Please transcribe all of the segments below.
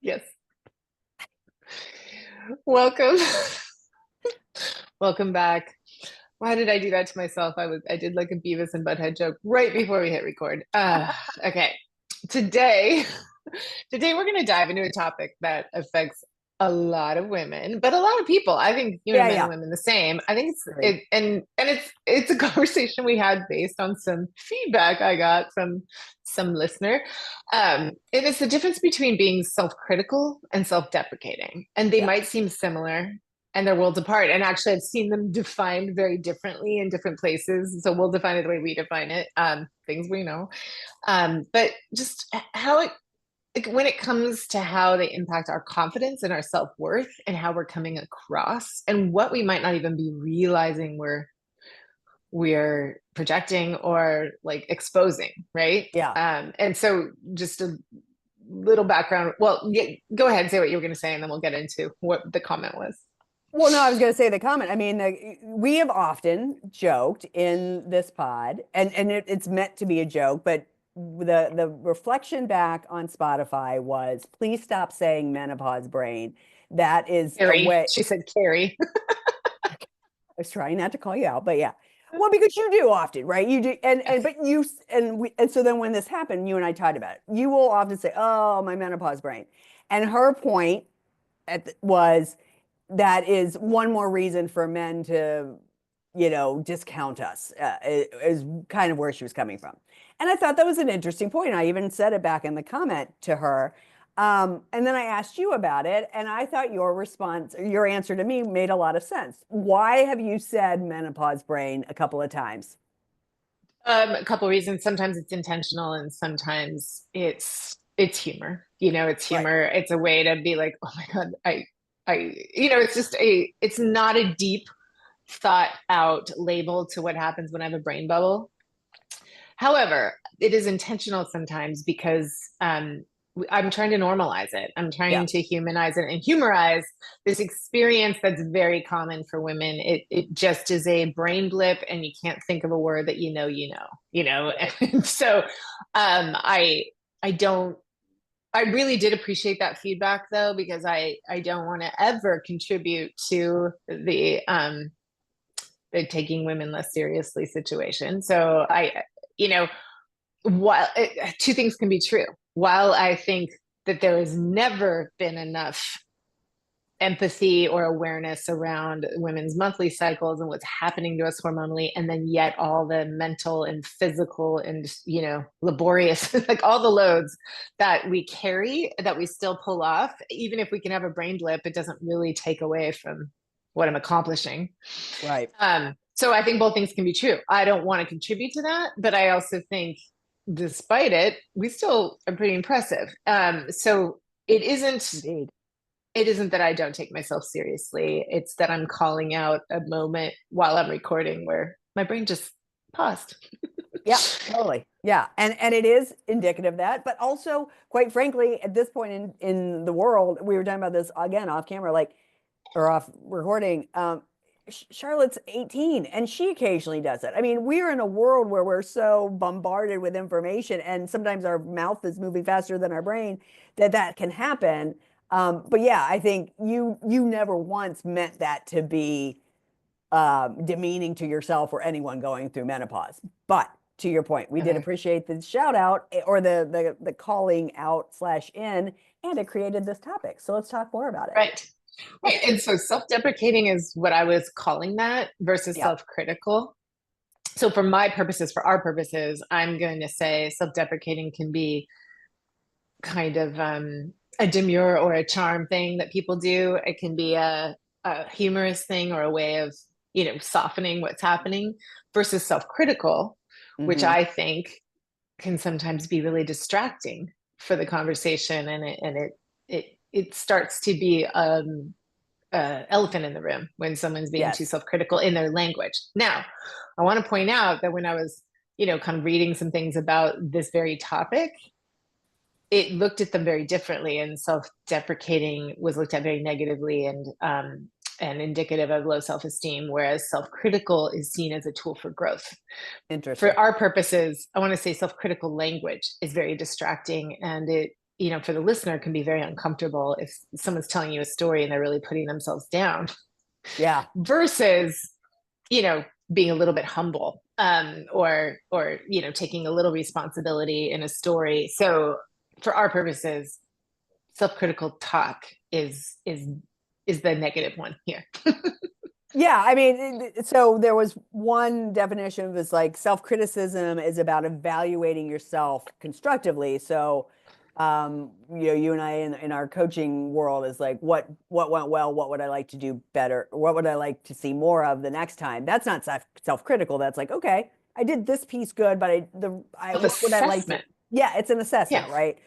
Yes. Welcome. Welcome back. Why did I do that to myself? I did like a Beavis and Butthead joke right before we hit record. Okay. Today, today we're going to dive into a topic that affects a lot of women, but a lot of people. I think, Yeah, men and yeah. women the same. I think Great. it's a conversation we had based on some feedback I got from some listener. And it's the difference between being self-critical and self-deprecating. And they Yeah. might seem similar and they're worlds apart. And actually I've seen them defined very differently in different places. So we'll define it the way we define it. Things we know. But just how it like when it comes to how they impact our confidence and our self-worth and how we're coming across and what we might not even be realizing we're projecting or like exposing, right? Yeah. And so just a little background. Well, go ahead and say what you were going to say, and then we'll get into what the comment was. Well, no, I was going to say the comment. I mean, we have often joked in this pod, and it's meant to be a joke, but the reflection back on Spotify was, please stop saying menopause brain. That is a Carrie, way. she said Carrie. I was trying not to call you out, but yeah. Well, because you do often, right? You do, and Yes. but you and we and so then when this happened, you and I talked about it. You will often say, "Oh, my menopause brain," and her point was that is one more reason for men to, discount us. Is kind of where she was coming from, and I thought that was an interesting point. I even said it back in the comment to her. And then I asked you about it, and I thought your response, your answer to me made a lot of sense. Why have you said menopause brain a couple of times? A couple reasons. Sometimes it's intentional, and sometimes it's humor. It's Right. humor. It's a way to be like, oh my God, it's just it's not a deep thought out label to what happens when I have a brain bubble. However, it is intentional sometimes because I'm trying to normalize it. I'm Yeah. trying to humanize it and humorize this experience that's very common for women. It just is a brain blip, and you can't think of a word that you know. Right. And so I don't. I really did appreciate that feedback though, because I don't want to ever contribute to the taking women less seriously situation. So you know, while two things can be true. While I think that there has never been enough empathy or awareness around women's monthly cycles and what's happening to us hormonally, and then yet all the mental and physical and laborious like all the loads that we carry that we still pull off, even if we can have a brain blip, it doesn't really take away from what I'm accomplishing. Right. So I think both things can be true. I don't want to contribute to that, but I also think, despite it, we still are pretty impressive. So it isn't. Indeed. It isn't that I don't take myself seriously. It's that I'm calling out a moment while I'm recording where my brain just paused. Yeah, totally. Yeah. And it is indicative of that. But also, quite frankly, at this point in the world, we were talking about this again off camera, like, or off recording. Charlotte's 18 and she occasionally does it. I mean, we're in a world where we're so bombarded with information and sometimes our mouth is moving faster than our brain that can happen. But yeah, I think you never once meant that to be demeaning to yourself or anyone going through menopause. But to your point, we did Okay. appreciate the shout out or the calling out slash in, and it created this topic. So let's talk more about it. Right. Right. And so self-deprecating is what I was calling that versus Yeah. self-critical. So for my purposes, for our purposes, I'm going to say self-deprecating can be kind of a demure or a charm thing that people do. It can be a humorous thing or a way of, softening what's happening versus self-critical, which Hmm. I think can sometimes be really distracting for the conversation, and it starts to be elephant in the room when someone's being too Yes. self-critical in their language. Now, I want to point out that when I was, kind of reading some things about this very topic, it looked at them very differently, and self-deprecating was looked at very negatively and indicative of low self-esteem, whereas self-critical is seen as a tool for growth. For Interesting. our purposes, I want to say self-critical language is very distracting, and for the listener can be very uncomfortable if someone's telling you a story and they're really putting themselves down Yeah. versus, being a little bit humble, or taking a little responsibility in a story. So for our purposes, self-critical talk is the negative one here. Yeah, I mean, so there was one definition was like self-criticism is about evaluating yourself constructively. So, you and I in our coaching world is like, what went well? What would I like to do better? What would I like to see more of the next time? That's not self-critical. That's like, okay, I did this piece good, but what would I like to? Self-assessment. Yeah, it's an assessment, Yeah. right?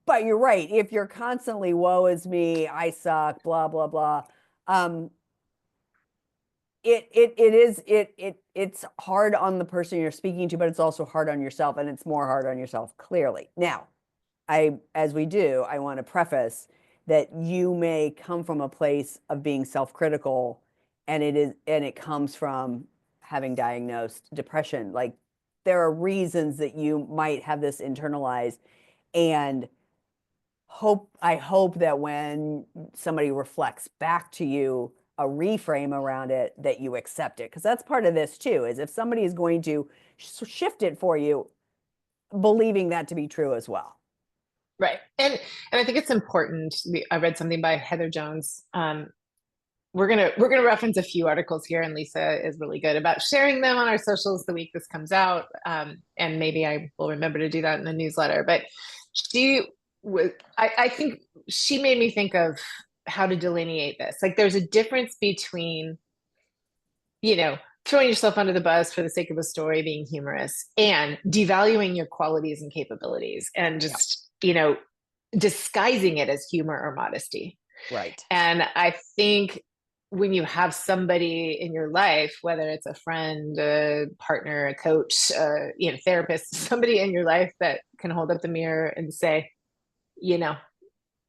But you're right. If you're constantly, woe is me, I suck, blah blah blah. Um, it's hard on the person you're speaking to, but it's also hard on yourself, and it's more hard on yourself, clearly. Now, as we do, I want to preface that you may come from a place of being self-critical, and it comes from having diagnosed depression. Like, there are reasons that you might have this internalized, and I hope that when somebody reflects back to you a reframe around it, that you accept it, because that's part of this too, is if somebody is going to shift it for you, believing that to be true as well. Right. And I think it's important. I read something by Heather Jones. We're gonna reference a few articles here, and Lisa is really good about sharing them on our socials the week this comes out. And maybe I will remember to do that in the newsletter. But she was, I think she made me think of how to delineate this. Like, there's a difference between, throwing yourself under the bus for the sake of a story, being humorous, and devaluing your qualities and capabilities, and Yeah. just, disguising it as humor or modesty. Right. And I think when you have somebody in your life, whether it's a friend, a partner, a coach, therapist, somebody in your life that can hold up the mirror and say,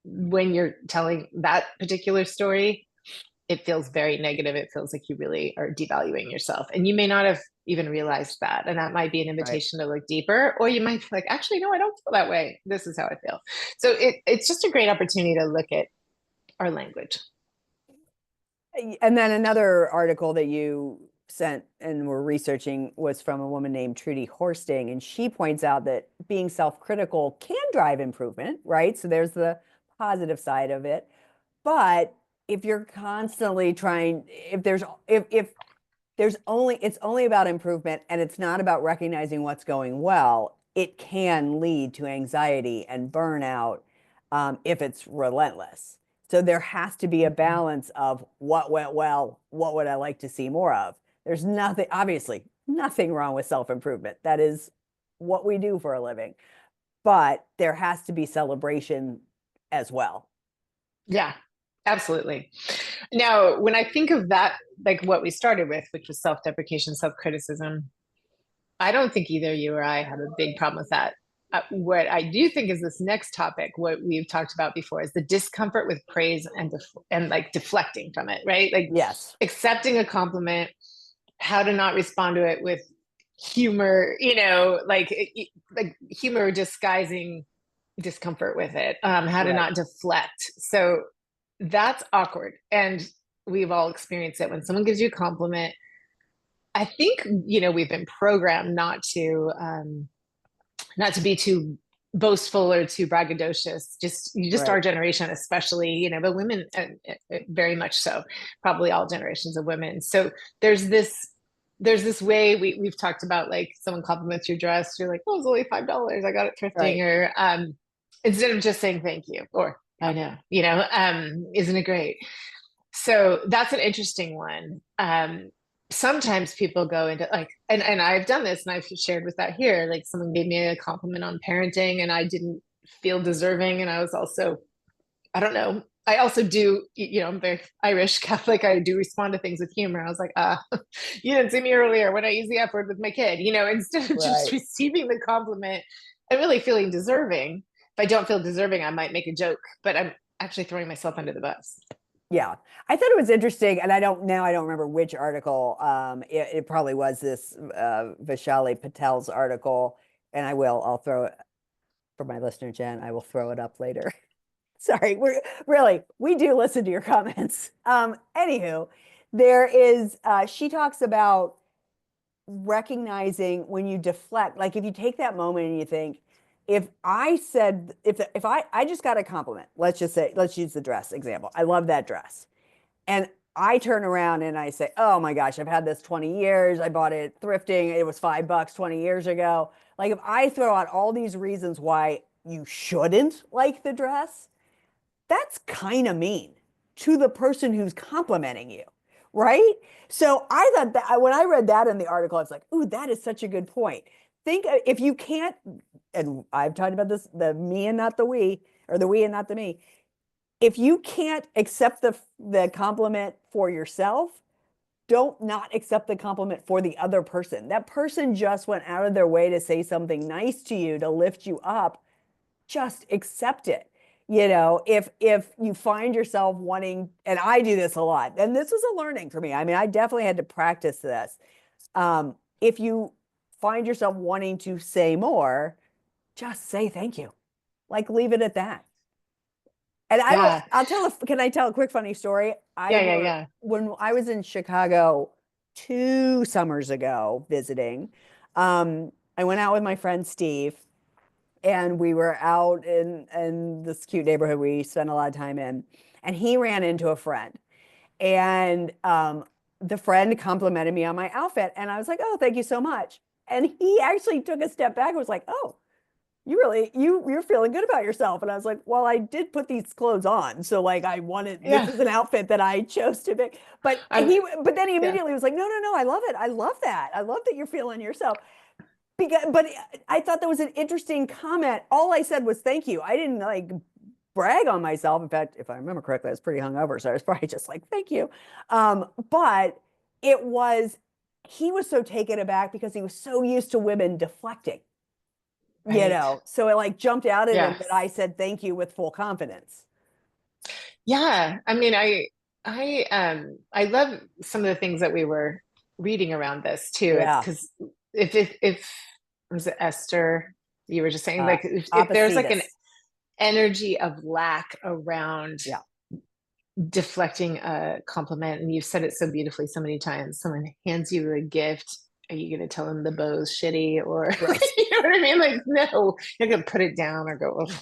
when you're telling that particular story, it feels very negative. It feels like you really are devaluing yourself. And you may not have even realized that. And that might be an Right. invitation to look deeper, or you might be like, actually, no, I don't feel that way. This is how I feel. So it's just a great opportunity to look at our language. And then another article that you sent and were researching was from a woman named Trudy Horsting, and she points out that being self-critical can drive improvement, right? So there's the positive side of it. But if you're constantly trying, if there's only it's only about improvement and it's not about recognizing what's going well, it can lead to anxiety and burnout, if it's relentless. So there has to be a balance of what went well, what would I like to see more of. There's obviously nothing wrong with self-improvement. That is what we do for a living. But there has to be celebration as well. Yeah, absolutely. Now, when I think of that, like what we started with, which was self-deprecation, self-criticism, I don't think either you or I have a big problem with that. What I do think is this next topic, what we've talked about before, is the discomfort with praise and like deflecting from it, right? Like, Yes. accepting a compliment, how to not respond to it with humor, like humor disguising discomfort with it, how to Right. not deflect. So that's awkward. And we've all experienced it when someone gives you a compliment. I think, we've been programmed not to be too boastful or too braggadocious. Just our Right. generation, especially, but women, very much so, probably all generations of women. So there's this way we've talked about, like, someone compliments your dress, you're like, oh, it's only $5. I got it thrifting. Right. Or instead of just saying thank you, or I Yeah. know, isn't it great? So that's an interesting one. Sometimes people go into, like, and I've done this and I've shared with that here, like, someone gave me a compliment on parenting and I didn't feel deserving. And I was also, I don't know, I also do, I'm very Irish Catholic. I do respond to things with humor. I was like, you didn't see me earlier when I used the F word with my kid, instead of just Right. receiving the compliment and really feeling deserving. If I don't feel deserving, I might make a joke, but I'm actually throwing myself under the bus. Yeah, I thought it was interesting, and I don't remember which article. It probably was this Vaishali Patel's article, and I'll throw it. for my listener, Jen, I will throw it up later. Sorry, we do listen to your comments. Anywho, there is she talks about recognizing when you deflect, like if you take that moment and you think, if I said, if I just got a compliment, let's just say, let's use the dress example. I love that dress. And I turn around and I say, oh my gosh, I've had this 20 years. I bought it thrifting. It was $5 20 years ago. Like if I throw out all these reasons why you shouldn't like the dress, that's kind of mean to the person who's complimenting you, right? So I thought that when I read that in the article, I was like, ooh, that is such a good point. Think if you can't, and I've talked about this, the me and not the we, or the we and not the me. If you can't accept the compliment for yourself, don't not accept the compliment for the other person. That person just went out of their way to say something nice to you, to lift you up. Just accept it. If you find yourself wanting, and I do this a lot, and this was a learning for me. I mean, I definitely had to practice this. If you find yourself wanting to say more, just say thank you. Like leave it at that. And Yeah. can I tell a quick funny story? Yeah. When I was in Chicago 2 summers ago visiting, I went out with my friend Steve, and we were out in this cute neighborhood we spent a lot of time in, and he ran into a friend, and the friend complimented me on my outfit, and I was like, oh, thank you so much. And he actually took a step back and was like, oh, you're feeling good about yourself. And I was like, well, I did put these clothes on, so like Yeah. this is an outfit that I chose to pick. But then he Yeah. immediately was like, no, I love it, I love that, you're feeling yourself. But I thought that was an interesting comment. All I said was thank you. I didn't like brag on myself. In fact, if I remember correctly, I was pretty hungover, so I was probably just like thank you. But it was he was so taken aback because he was so used to women deflecting, Right. So it like jumped out at him Yes. that I said thank you with full confidence. Yeah. I mean, I love some of the things that we were reading around this too. It's Yeah. because if was it Esther, you were just saying, like if there's like an Apoussidis. energy of lack around Yeah. deflecting a compliment, and you've said it so beautifully so many times. Someone hands you a gift, are you going to tell them the bow's shitty, or Right. you know what I mean? Like, no, you're going to put it down or go. Ugh.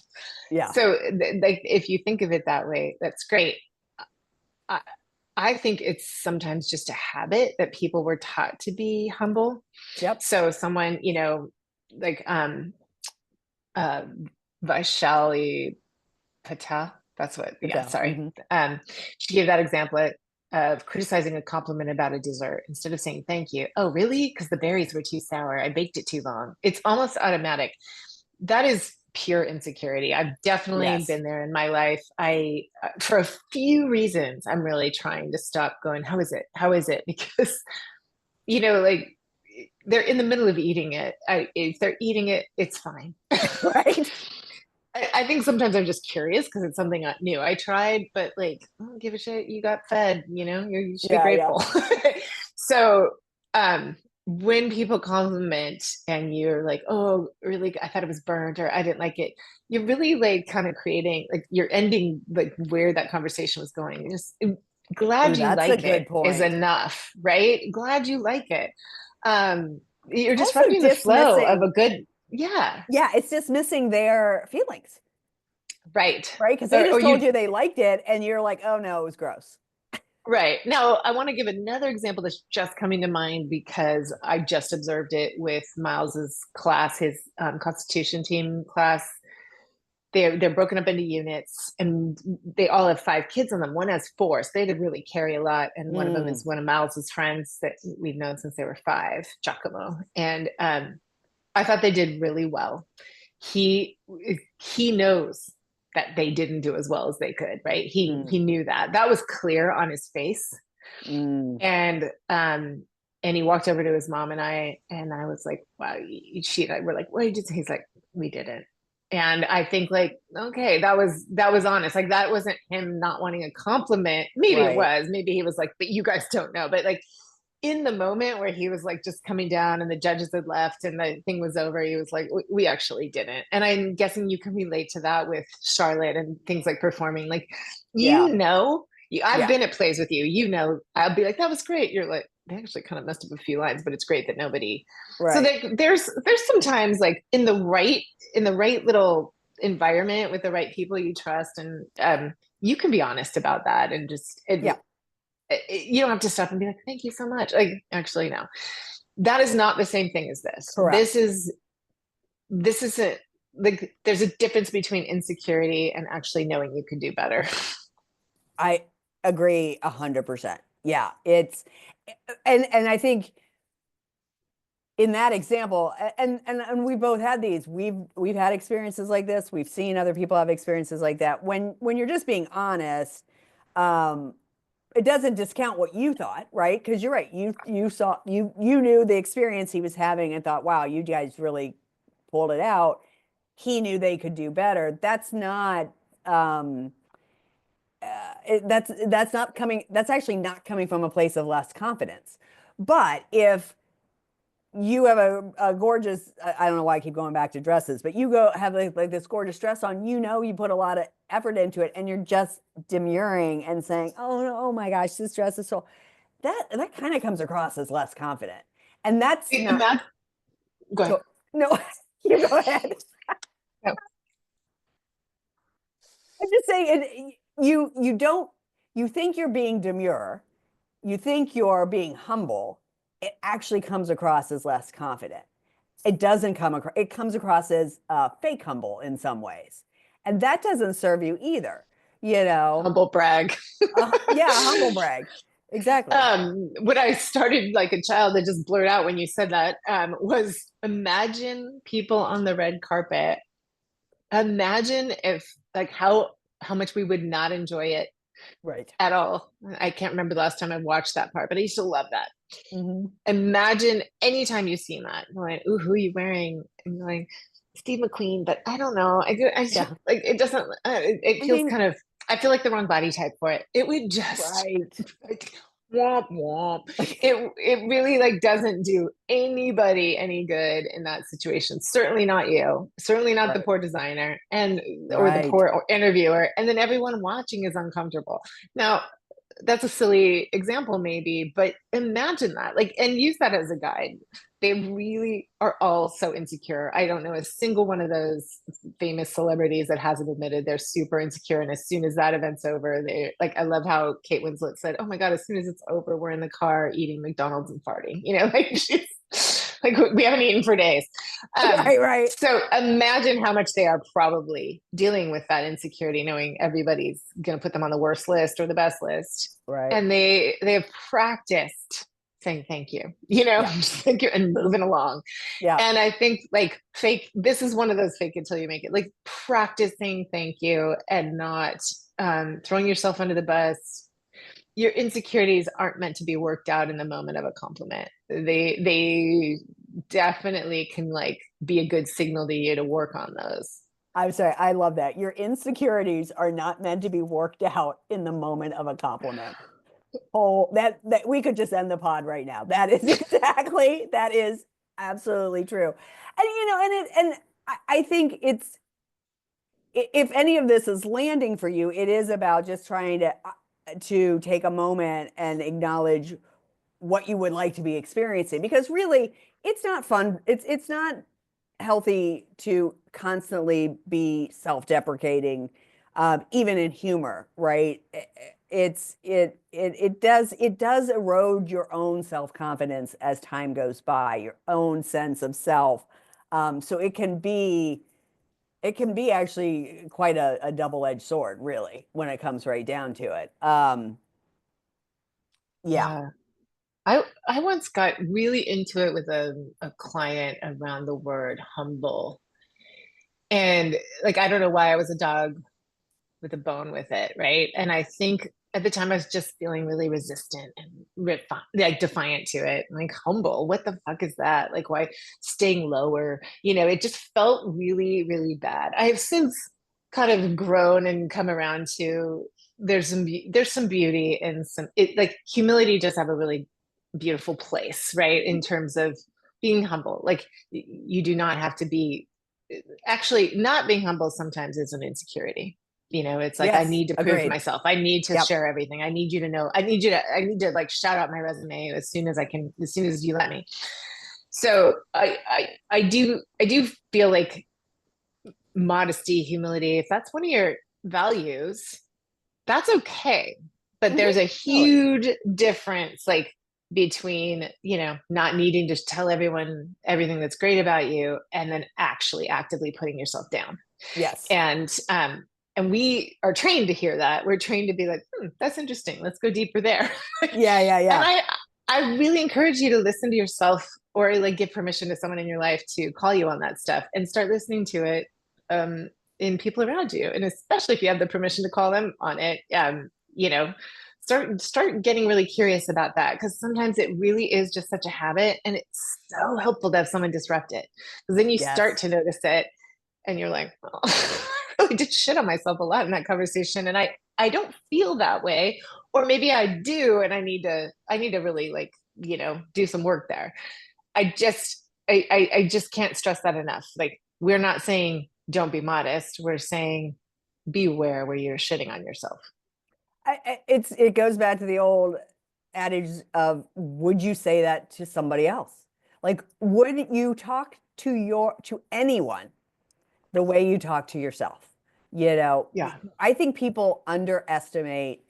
Yeah. So, like, if you think of it that way, that's great. I, I think it's sometimes just a habit that people were taught to be humble. Yep. So, someone, like uh, Vaishali Patel. That's what, yeah, Patel. sorry. Mm-hmm. She gave that example of criticizing a compliment about a dessert instead of saying thank you. Oh, really? Because the berries were too sour. I baked it too long. It's almost automatic. That is pure insecurity. I've definitely Yes. been there in my life. For a few reasons, I'm really trying to stop going, how is it? How is it? Because, like they're in the middle of eating it. If they're eating it, it's fine. Right. I think sometimes I'm just curious because it's something new. I tried, but like, I don't give a shit. You got fed, you should be Yeah. Yeah. grateful. So, when people compliment and you're like, oh, really, I thought it was burnt or I didn't like it, you're really like kind of creating, like, you're ending like where that conversation was going. You're just Ooh, glad you that's a like it good is point. enough, right? Glad you like it. You're Also disrupting the flow of dismissing, a good, yeah, yeah, it's dismissing their feelings, right. right? Because they Or just told you you they liked it, and you're like, oh no, it was gross. Right. Now, I want to give another example that's just coming to mind because I just observed it with Miles's class, his Constitution team class. They're broken up into units, and they all have 5 kids on them. One has 4, so they had to really carry a lot. And one of them is Mm, one of Miles's friends that we've known since they were 5, Giacomo. And I thought they did really well. He he knows that they didn't do as well as they could, right? He mm, knew that was clear on his face. mm. And he walked over to his mom and I was like, wow, she and I were like, what did you say? He's like, we didn't. And I think, like, okay, that was honest. Like, that wasn't him not wanting a compliment. Maybe it Right. was, maybe he was like, but you guys don't know. But like, in the moment where he was like just coming down and the judges had left and the thing was over, he was like, we actually didn't. And I'm guessing you can relate to that with Charlotte and things like performing. Like, Yeah. I've Yeah. been at plays with you, I'll be like, that was great. You're like, they actually kind of messed up a few lines, but it's great that nobody. So Right. there's sometimes like in the right little environment with the right people you trust, and you can be honest about that and just Yeah. you don't have to stop and be like, thank you so much. Like, actually, no, that is not the same thing as this. Correct. This is a, like, there's a difference between insecurity and actually knowing you can do better. I agree 100%. Yeah. And I think in that example, and we both had these, we've had experiences like this. We've seen other people have experiences like that. When you're just being honest, um, it doesn't discount what you thought, right? Because you're right. You knew the experience he was having and thought, wow, you guys really pulled it out. He knew they could do better. That's not that's not coming, that's actually not coming from a place of less confidence. But if you have a gorgeous, I don't know why I keep going back to dresses, but you go have like this gorgeous dress on, you put a lot of effort into it and you're just demurring and saying, oh no, oh my gosh, this dress is so, that kind of comes across as less confident. And that's And not, that, go ahead. so, no, you go ahead. No. I'm just saying, you don't, you think you're being demure, you think you're being humble, it actually comes across as less confident. It doesn't come across, it comes across as fake humble in some ways. And that doesn't serve you either, you know? Humble brag. Yeah, humble brag. Exactly. What I started like a child that just blurted out when you said that was, imagine people on the red carpet. Imagine if, like, how much we would not enjoy it Right. at all. I can't remember the last time I watched that part, but I used to love that. Hmm. Imagine anytime you've seen that, you're like, ooh, who are you wearing? And you're like, Steve McQueen, but I don't know. Yeah. Like, it doesn't, it I feels mean, kind of, I feel like the wrong body type for it. It would just, right. like, womp womp. It really like doesn't do anybody any good in that situation. Certainly not you. Certainly not the Right. poor designer and or the Right. poor interviewer. And then everyone watching is uncomfortable. Now, that's a silly example maybe, but imagine that, like, and use that as a guide. They really are all so insecure. I don't know a single one of those famous celebrities that hasn't admitted they're super insecure, and as soon as that event's over, they like, I love how Kate Winslet said, oh my god, as soon as it's over, we're in the car eating McDonald's and farting, like, she's like, we haven't eaten for days. Right. Right. So imagine how much they are probably dealing with that insecurity, knowing everybody's going to put them on the worst list or the best list. Right. And they have practiced saying thank you, Yeah. thank you, and moving along. Yeah. And I think like this is one of those fake until you make it, like practicing thank you and not throwing yourself under the bus. Your insecurities aren't meant to be worked out in the moment of a compliment. They definitely can like be a good signal to you to work on those. I'm sorry. I love that. Your insecurities are not meant to be worked out in the moment of a compliment. Oh, that we could just end the pod right now. That is exactly, that is absolutely true. And I think it's, if any of this is landing for you, it is about just trying to take a moment and acknowledge what you would like to be experiencing, because really it's not fun. It's not healthy to constantly be self-deprecating, even in humor, right? It does erode your own self-confidence as time goes by, your own sense of self. So it can be actually quite a double-edged sword, really, when it comes right down to it. Yeah. Yeah. I once got really into it with a client around the word humble. And like, I don't know why I was a dog with a bone with it, right? And I think at the time I was just feeling really resistant and like defiant to it. Like, humble, what the fuck is that? Like, why staying lower? It just felt really, really bad. I have since kind of grown and come around to, there's some beauty in some, like, humility does have a really beautiful place, right? In terms of being humble. Like you do not have to be, actually not being humble sometimes is an insecurity. It's like, I Yes, need to prove agreed. myself. I need to Yep. share everything. I need you to know. I need to like shout out my resume as soon as I can, as soon as you let me. So I do feel like modesty, humility, if that's one of your values, that's okay. But there's a Totally. huge difference, like between, not needing to tell everyone everything that's great about you and then actually actively putting yourself down. Yes. And we are trained to hear that. We're trained to be like, that's interesting. Let's go deeper there. Yeah, yeah, And yeah. I really encourage you to listen to yourself, or like give permission to someone in your life to call you on that stuff, and start listening to it in people around you. And especially if you have the permission to call them on it, you know, start getting really curious about that, because sometimes it really is just such a habit, and it's so helpful to have someone disrupt it, because then you start Yes. to notice it and you're like, oh, I really did shit on myself a lot in that conversation, and I don't feel that way, or maybe I do, and I need to really, like, do some work there. I just can't stress that enough. Like, we're not saying don't be modest, we're saying beware where you're shitting on yourself. It goes back to the old adage of, would you say that to somebody else? Like, would you talk to anyone the way you talk to yourself? Yeah. I think people underestimate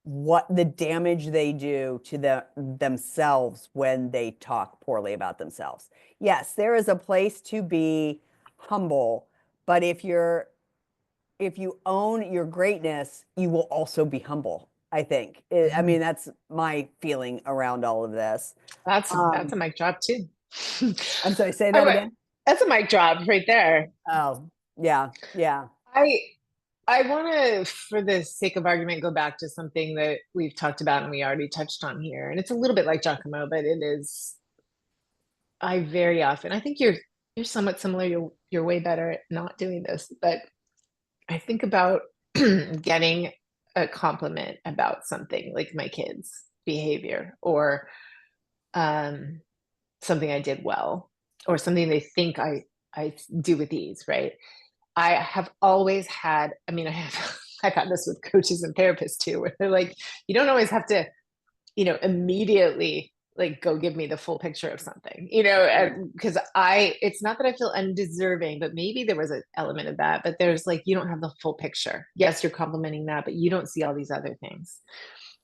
what the damage they do to themselves when they talk poorly about themselves. Yes, there is a place to be humble, but if you own your greatness, you will also be humble, I think. I Mhm. mean, that's my feeling around all of this. That's Um, a mic drop too. I'm sorry, say I that went, again. that's a mic drop right there. Oh, yeah, yeah. I I want to, for the sake of argument, go back to something that we've talked about and we already touched on here. And it's a little bit like Giacomo, but it is, I very often, I think you're somewhat similar. You're way better at not doing this, but I think about getting a compliment about something, like my kids' behavior, or um, something I did well, or something they think I do with ease, right? I have always had, I mean, I've had this with coaches and therapists too, where they're like, you don't always have to, immediately like go give me the full picture of something, because it's not that I feel undeserving, but maybe there was an element of that, but there's like, you don't have the full picture. Yes, you're complimenting that, but you don't see all these other things.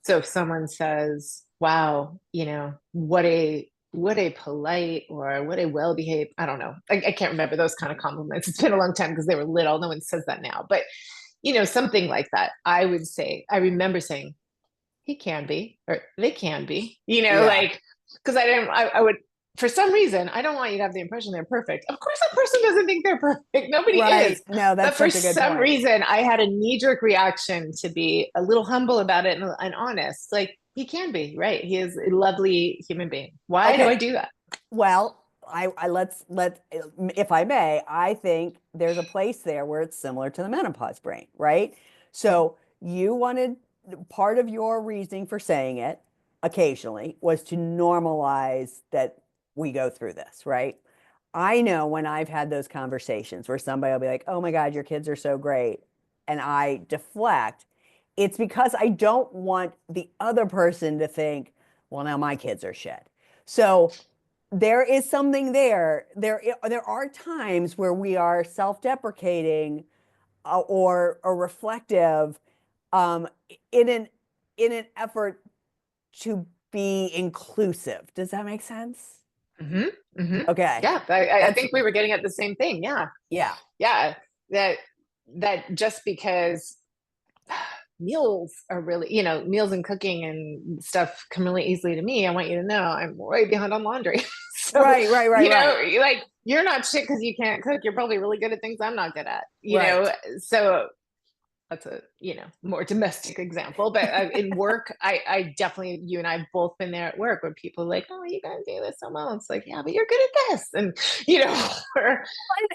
So if someone says, wow, what a polite, or what a well-behaved, I don't know. I can't remember those kind of compliments. It's been a long time because they were little. No one says that now. But, something like that, I remember saying, he can be, or they can be, Yeah. like, because I would, for some reason, I don't want you to have the impression they're perfect. Of course, that person doesn't think they're perfect. Nobody is. Right. No, But that's for such a good some point. reason, I had a knee-jerk reaction to be a little humble about it, and honest. Like, he can be, right? He is a lovely human being. Why do I Okay. do that? Well, I let if I may, I think there's a place there where it's similar to the menopause brain, right? So you wanted, part of your reasoning for saying it occasionally was to normalize that we go through this, right? I know when I've had those conversations where somebody will be like, "Oh my God, your kids are so great," and I deflect, it's because I don't want the other person to think, "Well, now my kids are shit." So there is something there. There are times where we are self-deprecating, or reflective, um, in an effort to be inclusive. Does that make sense? Hmm. Hmm. Okay. Yeah, I That's think we were getting at the same thing. Yeah, yeah. yeah. That just because meals are really, meals and cooking and stuff come really easily to me. I want you to know I'm way behind on laundry. So, Right, right, right, right. like, you're not shit because you can't cook. You're probably really good at things I'm not good at, Right. So that's a, more domestic example. But in work, I definitely, you and I have both been there at work where people are like, oh, you guys do this so well. It's like, yeah, but you're good at this. And, or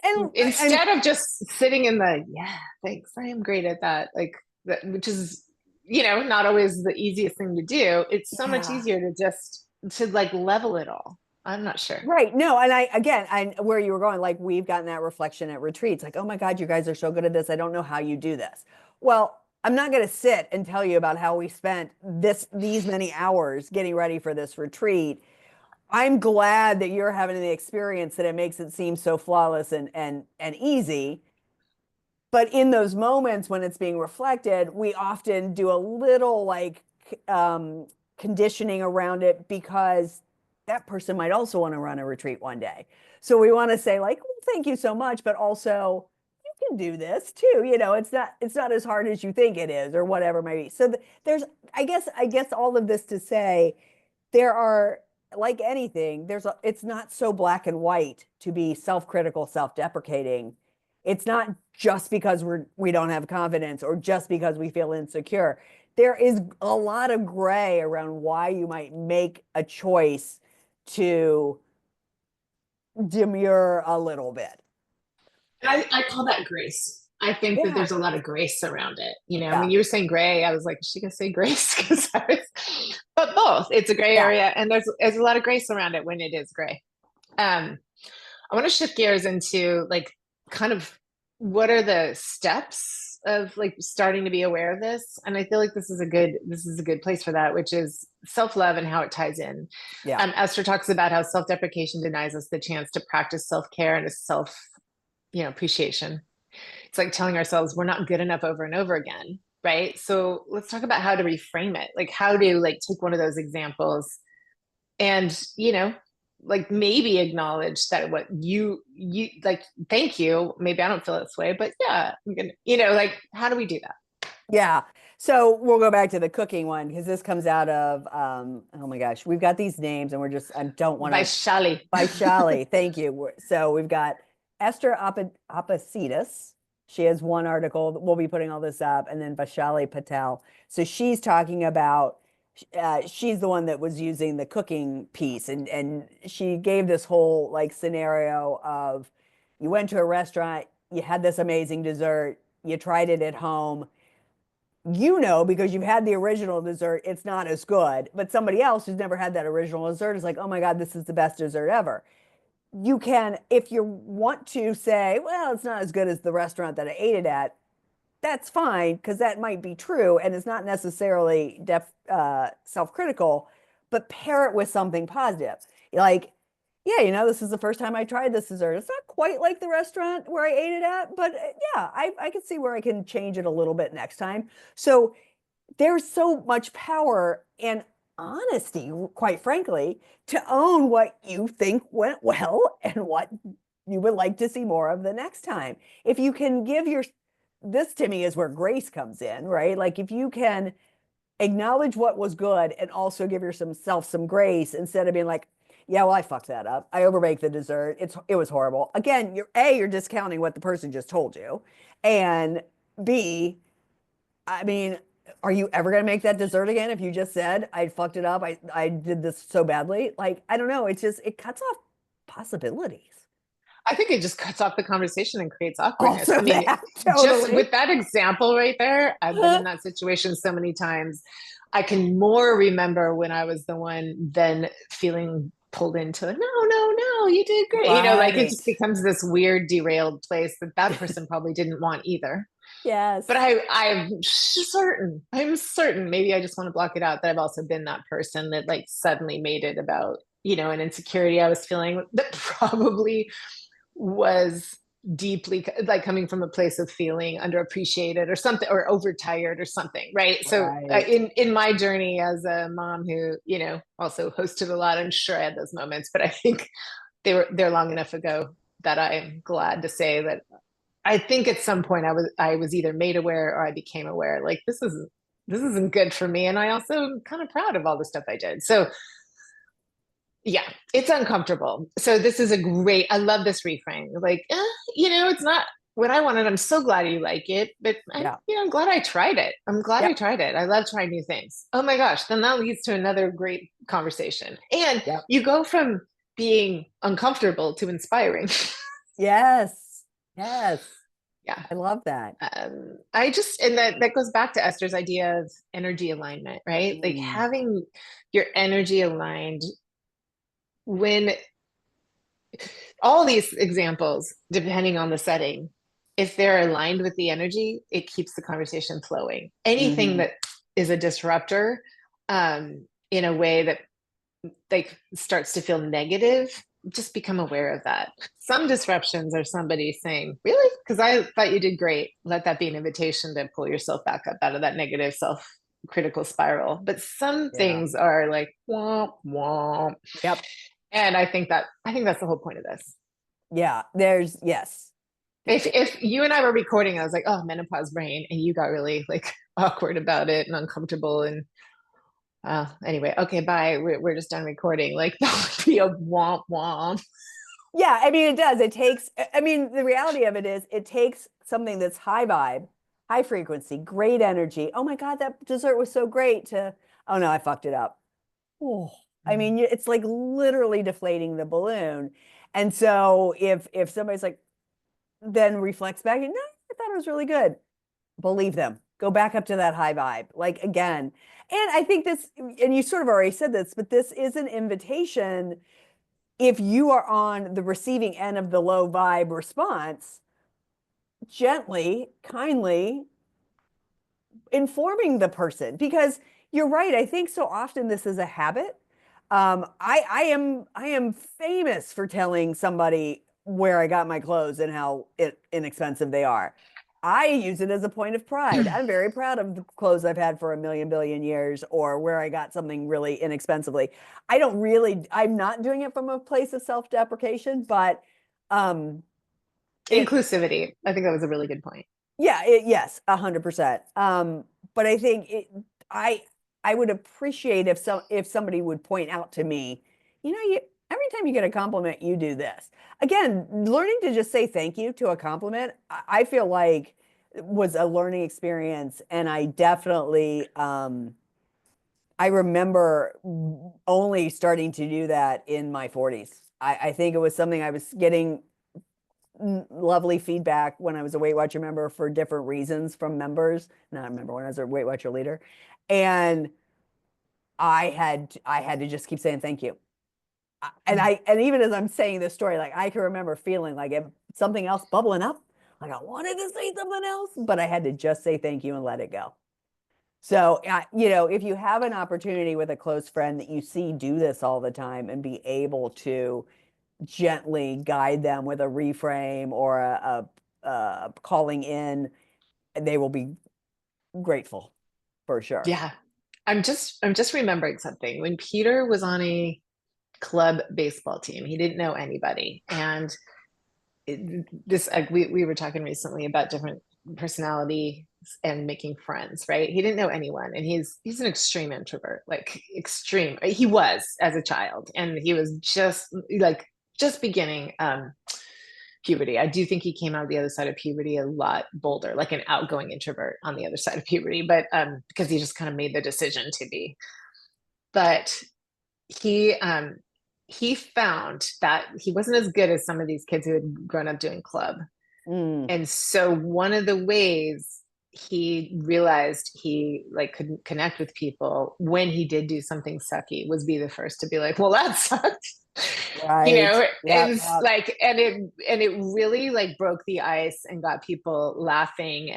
And instead of just sitting in the, yeah, thanks, I am great at that, like, that, which is, not always the easiest thing to do. It's so much yeah. easier to just to like level it all. I'm not sure. Right. No, and I where you were going, like we've gotten that reflection at retreats, like, oh my God, you guys are so good at this. I don't know how you do this. Well, I'm not going to sit and tell you about how we spent these many hours getting ready for this retreat. I'm glad that you're having the experience that it makes it seem so flawless and easy. But in those moments when it's being reflected, we often do a little like um, conditioning around it because that person might also want to run a retreat one day. So we want to say like, well, thank you so much, but also you can do this too. It's not as hard as you think it is, or whatever it might be. So there's, I guess all of this to say, there are, like anything, it's not so black and white to be self-critical, self-deprecating. It's not just because we don't have confidence or just because we feel insecure. There is a lot of gray around why you might make a choice to demur a little bit. I call that grace. I think that Yeah. there's a lot of grace around it. Yeah. When you were saying gray, I was like, is she gonna say grace? But both. It's a gray Yeah. area, and there's a lot of grace around it when it is gray. Um, I want to shift gears into like kind of what are the steps of like starting to be aware of this, and I feel like this is a good place for that, which is self-love and how it ties in. Yeah. Esther talks about how self-deprecation denies us the chance to practice self-care and a appreciation. It's like telling ourselves we're not good enough over and over again, right? So let's talk about how to reframe it. Like how to like take one of those examples and like maybe acknowledge that what you like, thank you, maybe I don't feel this way, but yeah, I'm gonna, like how do we do that? Yeah. So we'll go back to the cooking one because this comes out of oh my gosh, we've got these names and I don't want to. Vaishali. Vaishali, thank you. So we've got Esther Apoussidis. She has one article. We'll be putting all this up, and then Vaishali Patel. So she's talking about. She's the one that was using the cooking piece, and she gave this whole like scenario of you went to a restaurant, you had this amazing dessert, you tried it at home, because you've had the original dessert, it's not as good. But somebody else who's never had that original dessert is like, oh my God, this is the best dessert ever. You can, if you want to say, well, it's not as good as the restaurant that I ate it at, that's fine, because that might be true. And it's not necessarily self-critical, but pair it with something positive. Like, yeah, this is the first time I tried this dessert. It's not quite like the restaurant where I ate it at, but yeah, I can see where I can change it a little bit next time. So there's so much power and honesty, quite frankly, to own what you think went well and what you would like to see more of the next time. If you can this to me is where grace comes in, right? Like if you can acknowledge what was good and also give yourself some grace instead of being like, yeah, well, I fucked that up. I overbaked the dessert. It was horrible. Again, you're discounting what the person just told you. And B, I mean, are you ever going to make that dessert again if you just said, I fucked it up? I did this so badly. Like, I don't know. It cuts off possibilities. I think it just cuts off the conversation and creates awkwardness. Also I mean, that, just totally. with that example right there, I've been in that situation so many times. I can more remember when I was the one then feeling pulled into, no, no, no, you did great. Like it Right. just becomes this weird derailed place that person probably didn't want either. But Yes. I'm certain, maybe I just want to block it out, that I've also been that person that like suddenly made it about, an insecurity I was feeling that probably was deeply like coming from a place of feeling underappreciated or something, or overtired or something, right? So Right. in my journey as a mom who also hosted a lot, I'm sure I had those moments, but I think they're long enough ago that I'm glad to say that I think at some point I was either made aware or I became aware, like this isn't good for me, and I also am kind of proud of all the stuff I did. So yeah, it's uncomfortable. So this is I love this reframe. Like, it's not what I wanted. I'm so glad you like it, but Yeah. I'm glad I tried it. I'm glad I Yep. tried it. I love trying new things. Oh my gosh. Then that leads to another great conversation. And Yep. you go from being uncomfortable to inspiring. Yes. Yes. Yeah. I love that. I just, and that goes back to Esther's idea of energy alignment, right? Like Mm. having your energy aligned when all these examples, depending on the setting, if they're aligned with the energy, it keeps the conversation flowing. Anything Mhm. that is a disruptor, in a way that like starts to feel negative, just become aware of that. Some disruptions are somebody saying, really? Because I thought you did great. Let that be an invitation to pull yourself back up out of that negative self critical spiral. But some Yeah. things are like womp womp. Yep. And I think that's the whole point of this. Yeah. There's yes. If you and I were recording, I was like, oh, menopause brain, and you got really like awkward about it and uncomfortable and anyway, okay, bye. We're just done recording. Like that would be a womp womp. Yeah, I mean, it does. It takes, I mean, the reality of it is it takes something that's high vibe, high frequency, great energy. Oh my God, that dessert was so great to, oh no, I fucked it up. Oh, I mean, it's like literally deflating the balloon. And so if somebody's like, then reflects back, no, I thought it was really good. Believe them. Go back up to that high vibe. Like again. And I think this, and you sort of already said this, but this is an invitation if you are on the receiving end of the low vibe response, gently, kindly informing the person because you're right. I think so often this is a habit. I am famous for telling somebody where I got my clothes and how inexpensive they are. I use it as a point of pride. I'm very proud of the clothes I've had for a million billion years or where I got something really inexpensively. I'm not doing it from a place of self-deprecation, but um, it, Inclusivity. I think that was a really good point. yeah, yes, 100%. But I think I I would appreciate if somebody would point out to me, every time you get a compliment, you do this. Again, learning to just say thank you to a compliment, I feel like was a learning experience, and I definitely I remember only starting to do that in my 40s. I think it was something I was getting lovely feedback when I was a Weight Watcher member for different reasons from members. Not a member when I was a Weight Watcher leader, and I had to just keep saying thank you. And even as I'm saying this story, like I can remember feeling like if something else bubbling up, like I wanted to say something else, but I had to just say thank you and let it go. So, if you have an opportunity with a close friend that you see do this all the time and be able to gently guide them with a reframe or a calling in, they will be grateful for sure. Yeah. I'm just remembering something. When Peter was on a club baseball team, he didn't know anybody. And we were talking recently about different personality and making friends, right? He didn't know anyone, and he's an extreme introvert, like extreme. He was as a child, and he was just beginning puberty. I do think he came out the other side of puberty a lot bolder, like an outgoing introvert on the other side of puberty, but because he just kind of made the decision to be. But he he found that he wasn't as good as some of these kids who had grown up doing club. Mm, And so one of the ways he realized he like couldn't connect with people when he did do something sucky was be the first to be like, well, that sucked. right. Yep. And Yep. like and it really like broke the ice and got people laughing,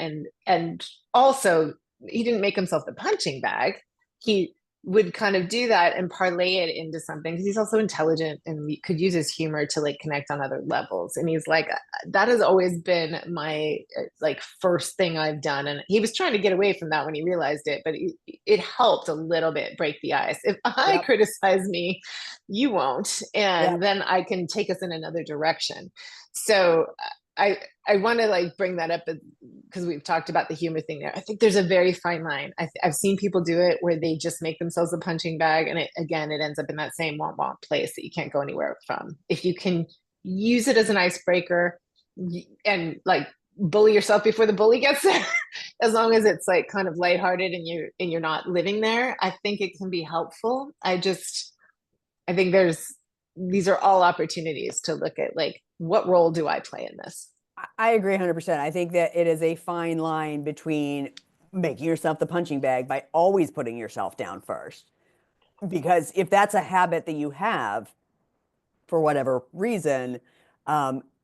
and also he didn't make himself the punching bag. He would kind of do that and parlay it into something because he's also intelligent and could use his humor to like connect on other levels. And he's like, that has always been my like first thing I've done. And he was trying to get away from that when he realized it, but it helped a little bit break the ice. If I Yep. criticize me, you won't, and Yep. then I can take us in another direction. So I I want to like bring that up because we've talked about the humor thing there. I think there's a very fine line. I've seen people do it where they just make themselves a punching bag, and it ends up in that same womp womp place that you can't go anywhere from. If you can use it as an icebreaker and like bully yourself before the bully gets there, as long as it's like kind of lighthearted and you're not living there, I think it can be helpful. I think these are all opportunities to look at like what role do I play in this? I agree 100%. I think that it is a fine line between making yourself the punching bag by always putting yourself down first. Because if that's a habit that you have for whatever reason,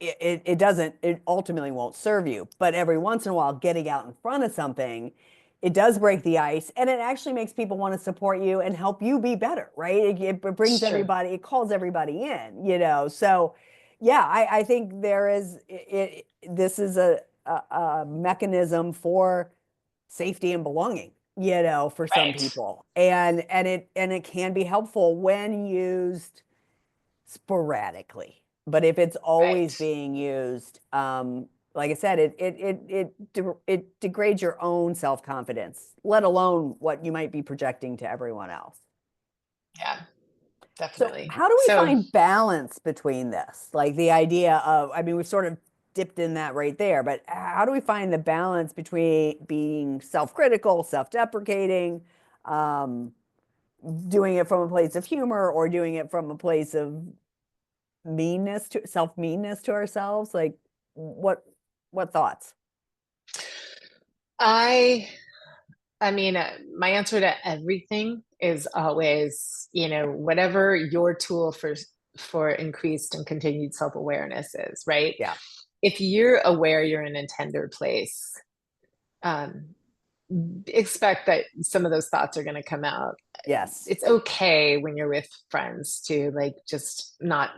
it doesn't, it ultimately won't serve you. But every once in a while, getting out in front of something, it does break the ice and it actually makes people want to support you and help you be better, right? It brings Sure. everybody, it calls everybody in, you know? So yeah, I think there is, this is a mechanism for safety and belonging, you know, for some Right. people. And it can be helpful when used sporadically. But if it's always Right. being used, like I said, it degrades your own self-confidence, let alone what you might be projecting to everyone else. Yeah, So definitely. how do we So find balance between this? Like the idea of, I mean, we've sort of dipped in that right there, but how do we find the balance between being self-critical, self-deprecating, um, doing it from a place of humor or doing it from a place of meanness to self-meanness to ourselves? Like what what thoughts? I I mean, my answer to everything is always, whatever your tool for increased and continued self-awareness is, right? Yeah. If you're aware you're in a tender place, um, expect that some of those thoughts are going to come out. Yes. It's okay when you're with friends to like just not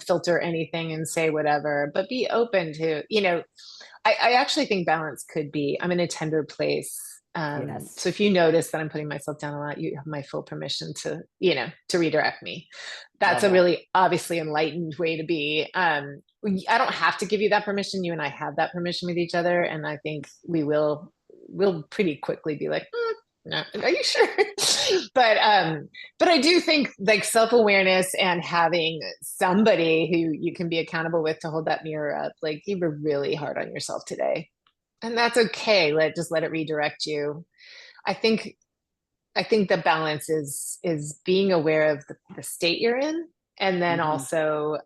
filter anything and say whatever, but be open to, I actually think balance could be I'm in a tender place. Yes. So if you notice that I'm putting myself down a lot, you have my full permission to redirect me. That's Love a that. really obviously enlightened way to be. I don't have to give you that permission. You and I have that permission with each other. And I think we'll pretty quickly be like, no, are you sure? But I do think like self-awareness and having somebody who you can be accountable with to hold that mirror up, like you were really hard on yourself today. And that's okay. Just let it redirect you. I think I think the balance is being aware of the state you're in, and then Hmm. also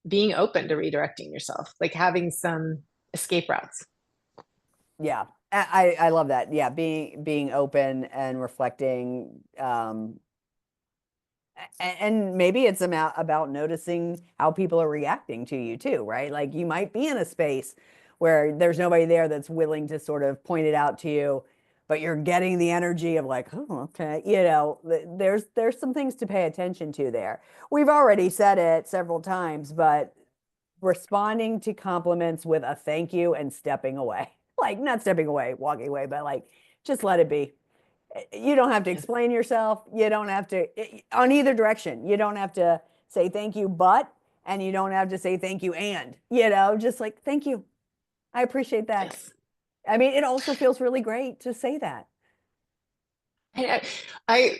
being open to redirecting yourself, like having some escape routes. Yeah. I love that. Yeah, being open and reflecting, and maybe it's about noticing how people are reacting to you too, right? Like you might be in a space where there's nobody there that's willing to sort of point it out to you, but you're getting the energy of like, oh, okay, you know, there's some things to pay attention to there. We've already said it several times, but responding to compliments with a thank you and stepping away. Like not stepping away, walking away, but like just let it be. You don't have to Yeah. explain yourself. You don't have to, on either direction. You don't have to say thank you, but, and you don't have to say thank you, and, you know, just like, thank you. I appreciate that. Yes. I mean, it also feels really great to say that. I, I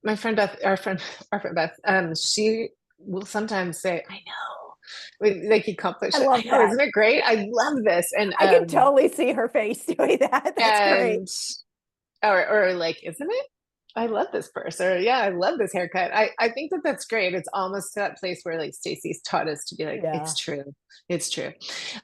my friend Beth, our friend Beth, she will sometimes say, "I know," like you accomplish I it. love I know, that. isn't it great? I love this, and I can totally see her face doing that. That's great. and or like, isn't it? I love this purse, or yeah, I love this haircut. I think that that's great. It's almost to that place where like Stacey's taught us to be like, it's Yeah. true, it's true.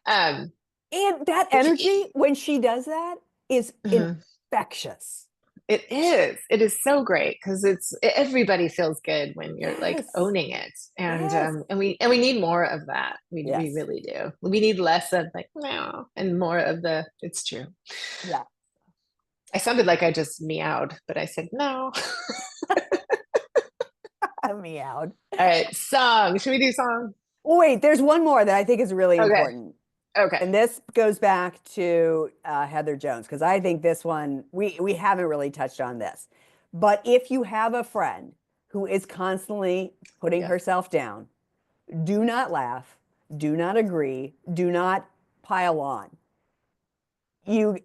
Um, And that if energy, when she does that, is Mhm. infectious. It is so great because everybody feels good when you're like Yes. owning it, and Yes. we need more of that. We Yes. really do. We need less of like no and more of the it's true. Yeah. I sounded like I just meowed, but I said no. I meowed. All right, song. Should we do song? Oh, wait, there's one more that I think is really Okay. important. Okay. And this goes back to Heather Jones, because I think this one, we haven't really touched on this. But if you have a friend who is constantly putting Yes. herself down, do not laugh, do not agree, do not pile on. You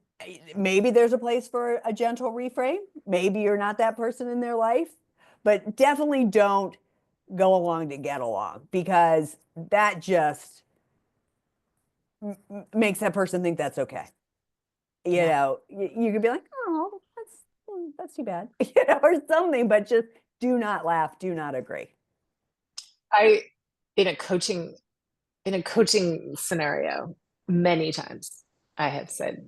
maybe there's a place for a gentle reframe. Maybe you're not that person in their life, but definitely don't go along to get along because that just makes that person think that's okay. You Yeah. know, you could be like, oh, that's too bad, you know, or something, but just do not laugh, do not agree. I in a coaching in a coaching scenario, many times I have said,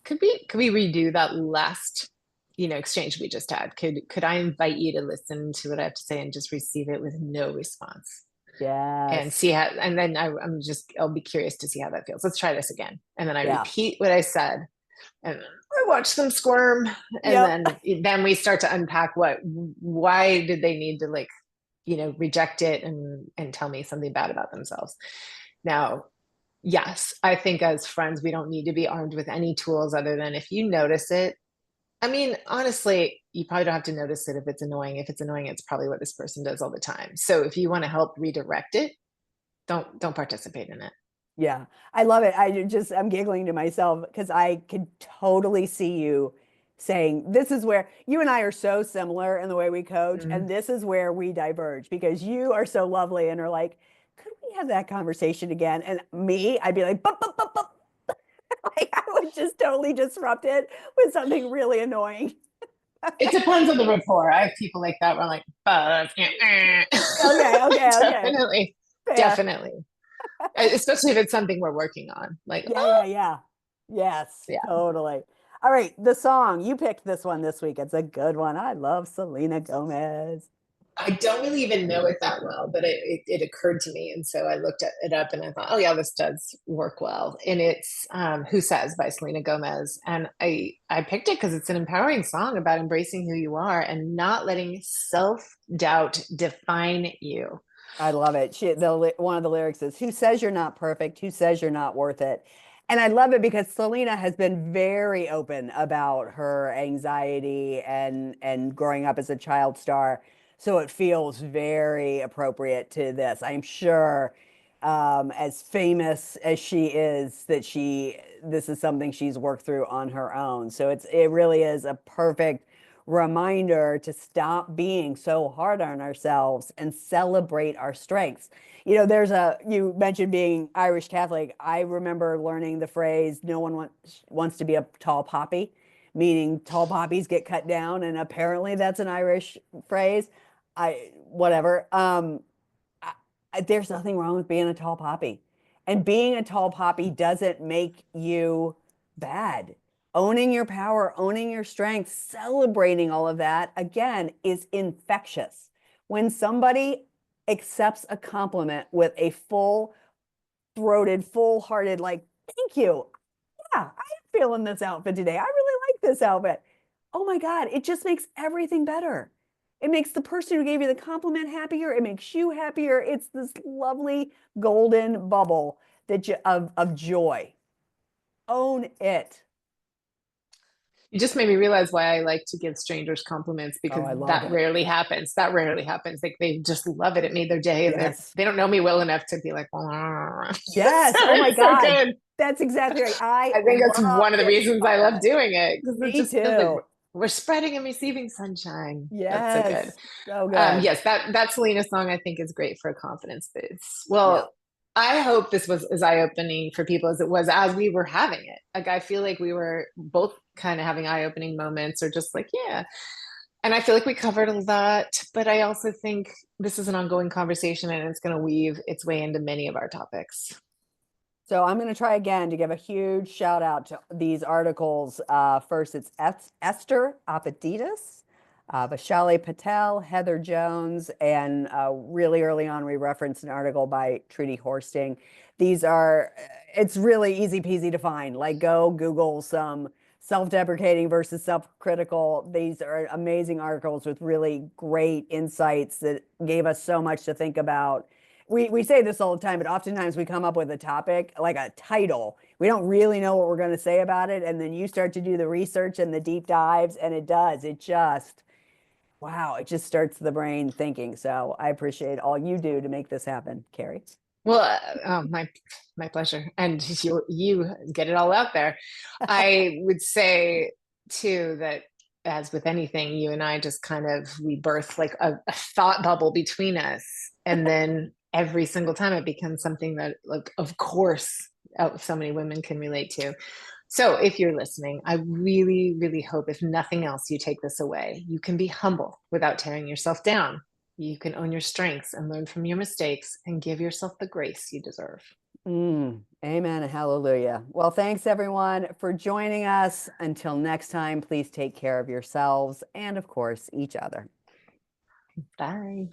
could we redo that last, exchange we just had? Could I invite you to listen to what I have to say and just receive it with no response? And Yes. see how, and then I'll be curious to see how that feels. Let's try this again. And then I Yeah. repeat what I said, and I watch them squirm. And Yep. then we start to unpack why did they need to, like, reject it and tell me something bad about themselves. Now, yes, I think as friends, we don't need to be armed with any tools other than if you notice it. I mean, honestly, you probably don't have to notice it if it's annoying. If it's annoying, it's probably what this person does all the time. So if you want to help redirect it, don't participate in it. Yeah, I love it. I'm giggling to myself because I could totally see you saying, this is where you and I are so similar in the way we coach, Mhm. and this is where we diverge because you are so lovely and are like, could we have that conversation again? And me, I'd be like, bup, bup, bup, bup. Like I would just totally disrupt it with something really annoying. It depends on the rapport. I have people like that where I'm like, Okay, okay, okay. definitely, Fair. definitely. Especially if it's something we're working on. Like, Yeah, oh, yeah, yeah. Yes, yeah. totally. All right, the song. You picked this one this week. It's a good one. I love Selena Gomez. I don't really even know it that well, but it occurred to me. And so I looked it up and I thought, oh, yeah, this does work well. And it's Who Says by Selena Gomez. And I picked it because it's an empowering song about embracing who you are and not letting self-doubt define you. I love it. One of the lyrics is, "Who says you're not perfect? Who says you're not worth it?" And I love it because Selena has been very open about her anxiety and growing up as a child star. So it feels very appropriate to this. I'm sure, as famous as she is, that this is something she's worked through on her own. So it really is a perfect reminder to stop being so hard on ourselves and celebrate our strengths. You mentioned being Irish Catholic. I remember learning the phrase, no one wants to be a tall poppy, meaning tall poppies get cut down. And apparently that's an Irish phrase. Whatever. There's nothing wrong with being a tall poppy. And being a tall poppy doesn't make you bad. Owning your power, owning your strength, celebrating all of that, again, is infectious. When somebody accepts a compliment with a full throated, full hearted, like, thank you. Yeah, I am feeling this outfit today. I really like this outfit. Oh my God, it just makes everything better. It makes the person who gave you the compliment happier. It makes you happier. It's this lovely golden bubble of joy. Own it. You just made me realize why I like to give strangers compliments, Oh, because I love that it. rarely happens. That rarely happens. Like, they just love it. It made their day, and Yes. they don't know me well enough to be like, so Yes. Oh my it's so God. good. That's exactly right. I I think that's love one of the giving reasons I love compliments. doing it, because it Me just feels like too. we're spreading and receiving sunshine. That's so good. Yes. So good. Yes, that Selena song I think is great for a confidence boost. Yeah. Well, I hope this was as eye-opening for people as it was as we were having it. Like, I feel like we were both kind of having eye-opening moments, or just like, yeah. And I feel like we covered a lot, but I also think this is an ongoing conversation and it's going to weave its way into many of our topics. So I'm going to try again to give a huge shout out to these articles. First, it's Esther Apoussidis, Vaishali Patel, Heather Jones, and really early on we referenced an article by Trudy Horsting. It's really easy peasy to find. Like, go Google some self-deprecating versus self-critical. These are amazing articles with really great insights that gave us so much to think about. We say this all the time, but oftentimes we come up with a topic, like a title. We don't really know what we're going to say about it. And then you start to do the research and the deep dives, and wow, it just starts the brain thinking. So I appreciate all you do to make this happen, Kari. Well, my pleasure. And you get it all out there. I would say too that, as with anything, you and I just kind of, we birth like a thought bubble between us, and then every single time it becomes something that, like, of course, so many women can relate to. So if you're listening, I really, really hope, if nothing else, you take this away. You can be humble without tearing yourself down. you can own your strengths and learn from your mistakes and give yourself the grace you deserve. Amen and hallelujah. Well, thanks everyone for joining us. Until next time, please take care of yourselves and, of course, each other. Bye.